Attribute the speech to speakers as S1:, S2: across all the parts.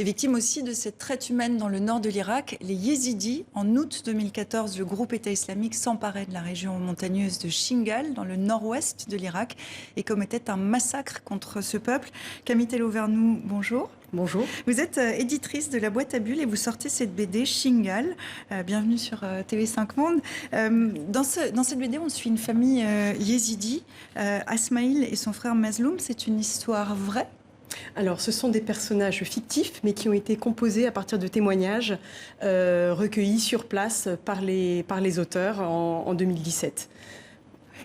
S1: Et victime aussi de cette traite humaine dans le nord de l'Irak, les Yézidis. En août 2014, le groupe État islamique s'emparait de la région montagneuse de Shingal, dans le nord-ouest de l'Irak, et commettait un massacre contre ce peuple. Camille Tello-Vernoux, bonjour.
S2: Bonjour.
S1: Vous êtes éditrice de La Boîte à Bulles et vous sortez cette BD Shingal. Bienvenue sur TV5 Monde. Dans cette BD, on suit une famille yézidi. Asmaïl et son frère Mazloum, c'est une histoire vraie?
S2: Alors, ce sont des personnages fictifs, mais qui ont été composés à partir de témoignages recueillis sur place par les auteurs en 2017.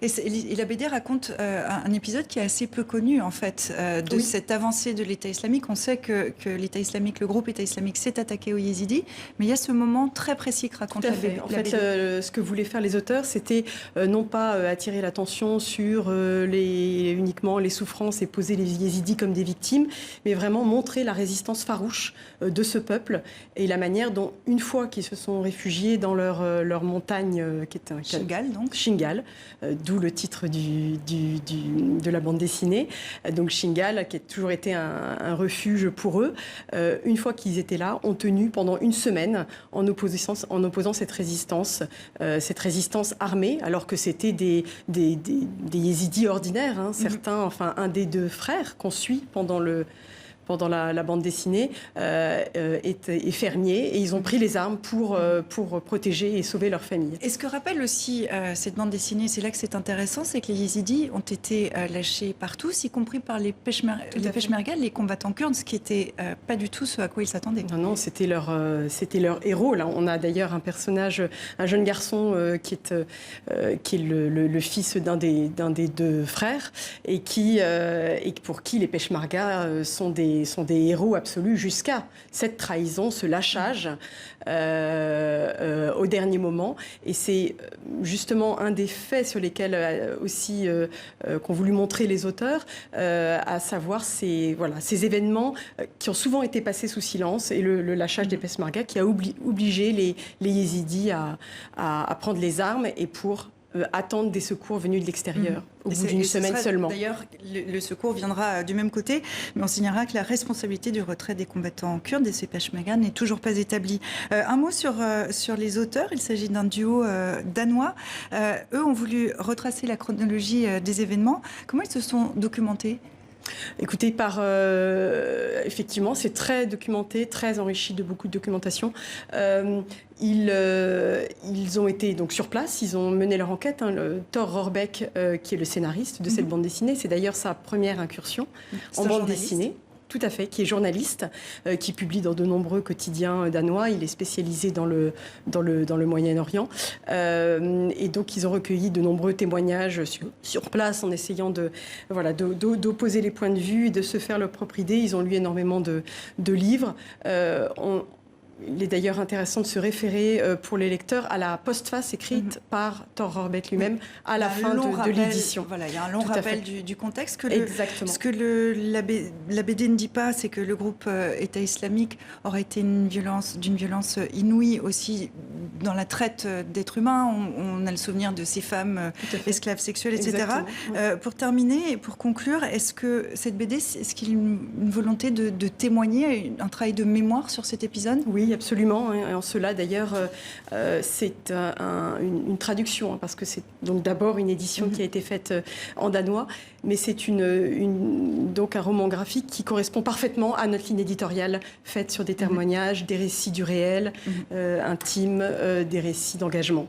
S1: Et la BD raconte un épisode qui est assez peu connu, en fait, de cette avancée de l'État islamique. On sait que l'État islamique, le groupe État islamique s'est attaqué aux Yézidis, mais il y a ce moment très précis que raconte la BD.
S2: En fait, ce que voulaient faire les auteurs, c'était non pas attirer l'attention sur uniquement les souffrances et poser les Yézidis comme des victimes, mais vraiment montrer la résistance farouche de ce peuple et la manière dont, une fois qu'ils se sont réfugiés dans leur montagne, qui est
S1: Shingal, donc.
S2: Shingal, d'où le titre de la bande dessinée. Donc Shingal, qui a toujours été un refuge pour eux, une fois qu'ils étaient là, ont tenu pendant une semaine en opposant cette résistance armée, alors que c'était des Yézidis ordinaires. Hein. Certains, enfin un des deux frères qu'on suit pendant la bande dessinée, est fermier, et ils ont pris les armes pour protéger et sauver leur famille.
S1: Et ce que rappelle aussi cette bande dessinée, c'est là que c'est intéressant, c'est que les Yézidis ont été lâchés par tous, y compris par les Peshmerga, les combattants kurdes, ce qui n'était pas du tout ce à quoi ils s'attendaient.
S2: Non, c'était leur héros. Là, on a d'ailleurs un personnage, un jeune garçon qui est le fils d'un des deux frères, et pour qui les Peshmerga sont des héros absolus jusqu'à cette trahison, ce lâchage au dernier moment. Et c'est justement un des faits sur lesquels aussi qu'ont voulu montrer les auteurs, à savoir ces événements qui ont souvent été passés sous silence, et le lâchage des Peshmerga qui a obligé les Yézidis à prendre les armes et pour attendre des secours venus de l'extérieur, au bout d'une semaine seulement.
S1: D'ailleurs, le secours viendra du même côté, mais on signalera que la responsabilité du retrait des combattants kurdes, des Peshmerga, n'est toujours pas établie. Un mot sur les auteurs. Il s'agit d'un duo danois. Eux ont voulu retracer la chronologie des événements. Comment ils se sont documentés ?
S2: Écoutez, effectivement, c'est très documenté, très enrichi de beaucoup de documentation. Ils ont été donc sur place, ils ont mené leur enquête. Thor Rorbeck, qui est le scénariste de cette bande dessinée, c'est d'ailleurs sa première incursion en bande dessinée. Tout à fait, qui est journaliste, qui publie dans de nombreux quotidiens danois. Il est spécialisé dans le Moyen-Orient. Et donc, ils ont recueilli de nombreux témoignages sur place en essayant d'opposer les points de vue et de se faire leur propre idée. Ils ont lu énormément de livres. Il est d'ailleurs intéressant de se référer pour les lecteurs à la postface écrite par Thor Rorbeck lui-même à la fin de l'édition.
S1: Voilà, il y a un long rappel du contexte.
S2: Exactement.
S1: Ce que la BD ne dit pas, c'est que le groupe État islamique aurait été d'une violence inouïe aussi dans la traite d'êtres humains. On a le souvenir de ces femmes esclaves sexuelles, etc. Pour terminer et pour conclure, est-ce que cette BD, est-ce qu'il y a une volonté de témoigner, un travail de mémoire sur cet épisode ?
S2: Oui, absolument. Et en cela, d'ailleurs, c'est une traduction, parce que c'est donc d'abord une édition qui a été faite en danois, mais c'est donc un roman graphique qui correspond parfaitement à notre ligne éditoriale faite sur des témoignages, des récits du réel, intimes, des récits d'engagement.